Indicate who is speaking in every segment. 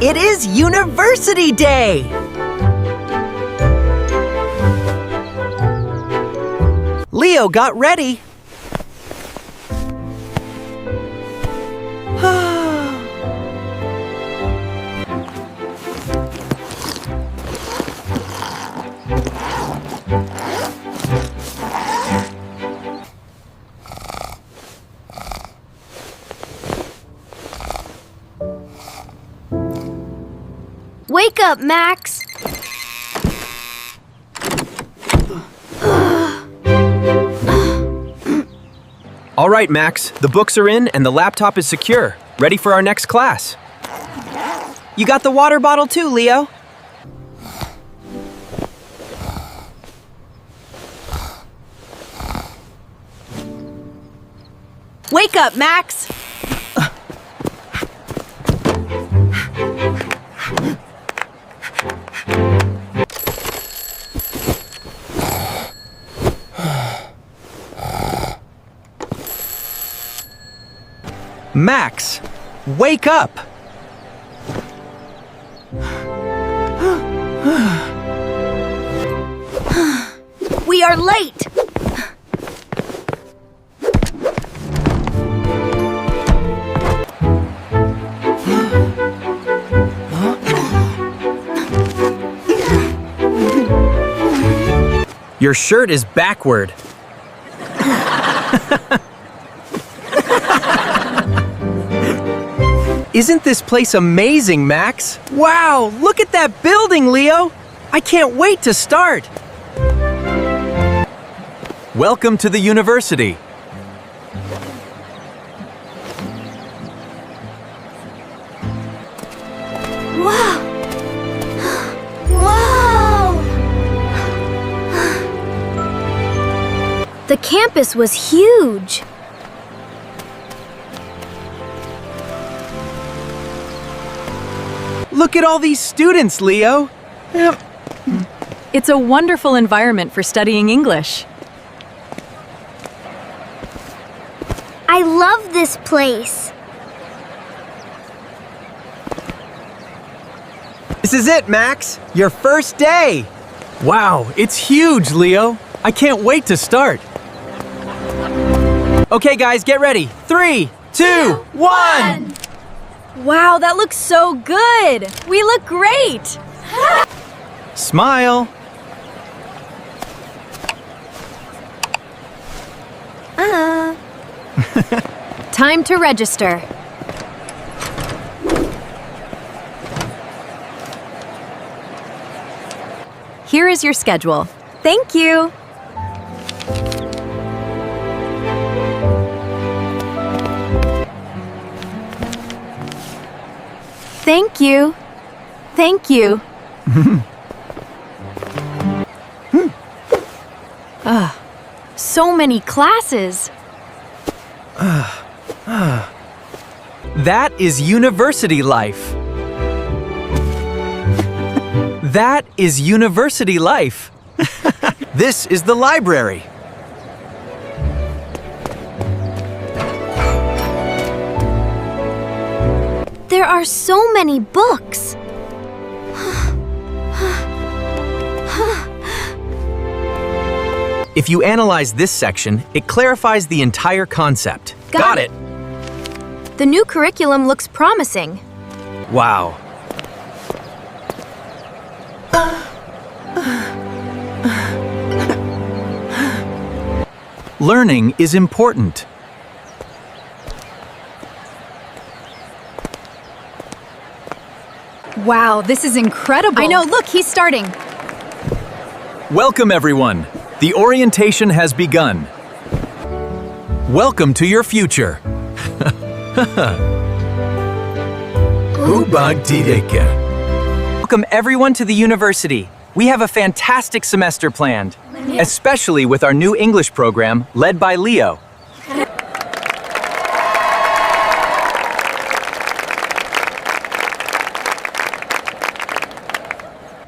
Speaker 1: It is University Day! Leo got ready.
Speaker 2: Wake up, Max!
Speaker 3: All right, Max. The books are in and the laptop is secure. Ready for our next class.
Speaker 1: You got the water bottle too, Leo. Wake up, Max!
Speaker 3: Max, wake up!
Speaker 2: We are late!
Speaker 3: Your shirt is backward. Isn't this place amazing, Max?
Speaker 1: Wow, look at that building, Leo! I can't wait to start!
Speaker 3: Welcome to the university.
Speaker 2: Wow! Wow! The campus was huge.
Speaker 1: Look at all these students, Leo!
Speaker 4: It's a wonderful environment for studying English.
Speaker 2: I love this place.
Speaker 1: This is it, Max! Your first day!
Speaker 3: Wow, it's huge, Leo. I can't wait to start. Okay, guys, get ready. 3, 2, 1!
Speaker 4: Wow, that looks so good! We look great!
Speaker 3: Smile.
Speaker 4: Time to register. Here is your schedule. Thank you. Thank you. Thank you. So many classes.
Speaker 3: That is university life. That is university life. This is the library.
Speaker 2: There are so many books.
Speaker 3: If you analyze this section, it clarifies the entire concept.
Speaker 2: Got it. The new curriculum looks promising.
Speaker 3: Wow. Learning is important.
Speaker 4: Wow, this is incredible. I know, look, he's starting.
Speaker 3: Welcome, everyone. The orientation has begun. Welcome to your future. Welcome, everyone, to the university. We have a fantastic semester planned, especially with our new English program led by Leo.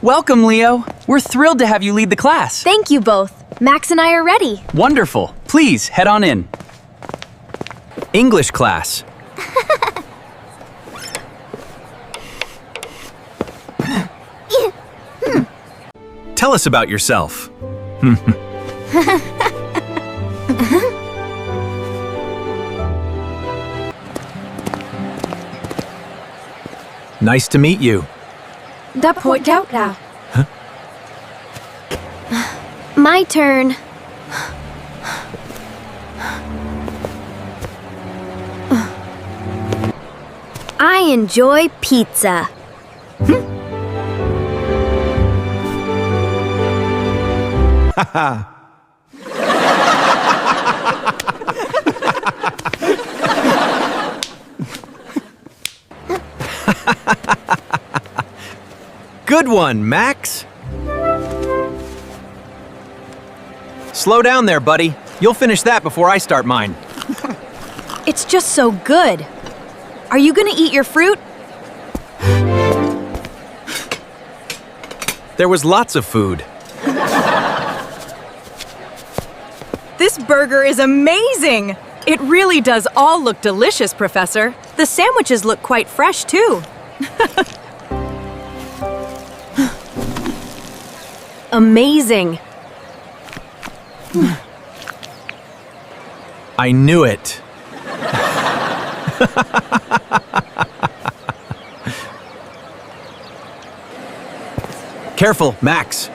Speaker 1: Welcome, Leo. We're thrilled to have you lead the class.
Speaker 2: Thank you both. Max and I are ready.
Speaker 3: Wonderful. Please, head on in. English class. Tell us about yourself. Nice to meet you.
Speaker 2: My turn. I enjoy pizza.
Speaker 3: Good one, Max. Slow down there, buddy. You'll finish that before I start mine.
Speaker 4: It's just so good. Are you gonna eat your fruit?
Speaker 3: There was lots of food.
Speaker 4: This burger is amazing! It really does all look delicious, Professor. The sandwiches look quite fresh, too. Amazing.
Speaker 3: I knew it. Careful, Max.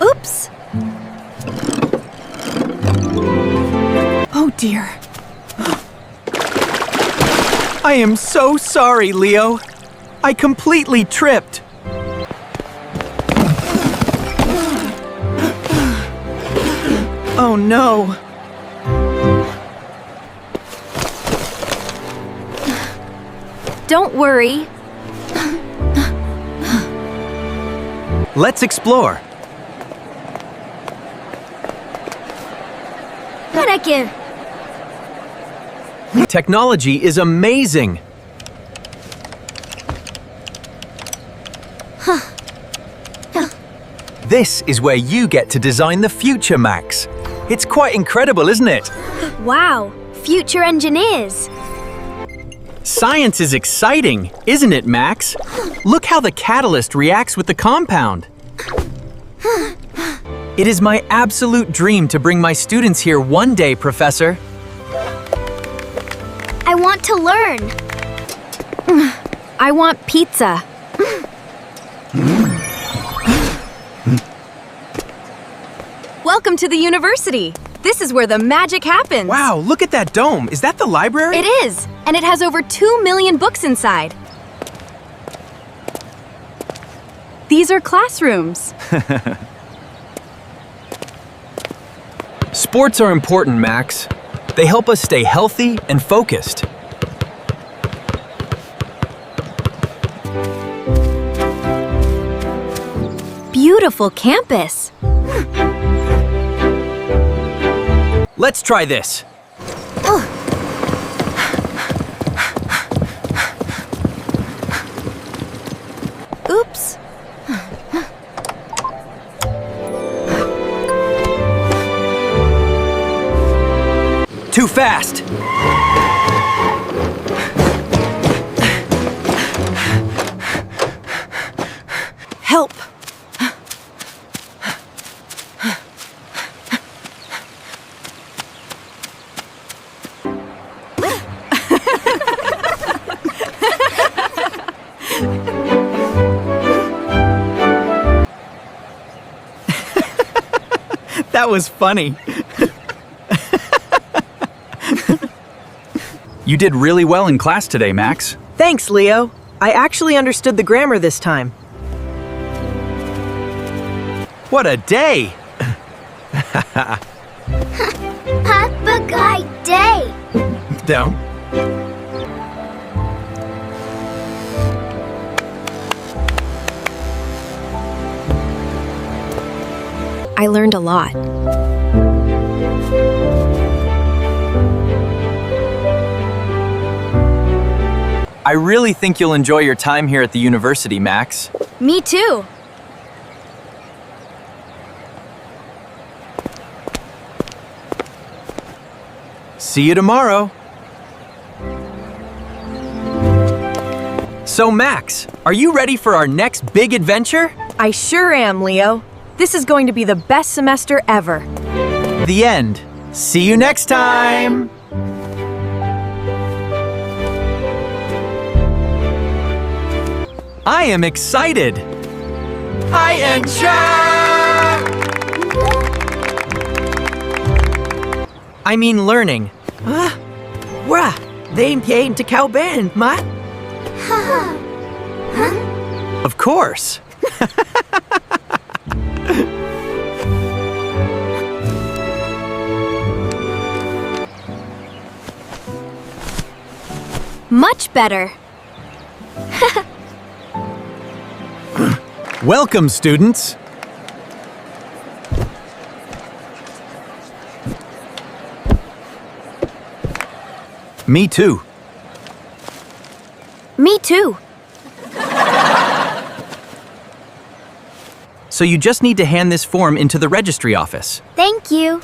Speaker 4: Oops. Oh dear.
Speaker 3: I am so sorry, Leo. I completely tripped.
Speaker 1: Oh no.
Speaker 2: Don't worry.
Speaker 3: Let's explore.
Speaker 2: Herregud.
Speaker 3: Technology is amazing. This is where you get to design the future, Max. It's quite incredible, isn't it?
Speaker 2: Wow, future engineers.
Speaker 3: Science is exciting, isn't it, Max? Look how the catalyst reacts with the compound. It is my absolute dream to bring my students here one day, Professor.
Speaker 2: I want to learn. I want pizza.
Speaker 4: Welcome to the university. This is where the magic happens.
Speaker 3: Wow, look at that dome. Is that the library?
Speaker 4: It is, and it has over 2 million books inside. These are classrooms.
Speaker 3: Sports are important, Max. They help us stay healthy and focused.
Speaker 2: Beautiful campus.
Speaker 3: Let's try this.
Speaker 2: Oops.
Speaker 3: Too fast.
Speaker 4: Help.
Speaker 3: That was funny. You did really well in class today, Max.
Speaker 1: Thanks, Leo. I actually understood the grammar this time.
Speaker 3: What a day!
Speaker 2: Have a great day.
Speaker 3: Down.
Speaker 2: I learned a lot.
Speaker 3: I really think you'll enjoy your time here at the university, Max.
Speaker 2: Me too.
Speaker 3: See you tomorrow. So, Max, are you ready for our next big adventure?
Speaker 4: I sure am, Leo. This is going to be the best semester ever.
Speaker 3: The end. See you next time. I am excited. I am I mean learning.
Speaker 1: Wah, they came to Calban, ma.
Speaker 3: Of course.
Speaker 2: Much better.
Speaker 3: Welcome, students. Me too.
Speaker 2: Me too.
Speaker 3: So you just need to hand this form into the registry office.
Speaker 2: Thank you.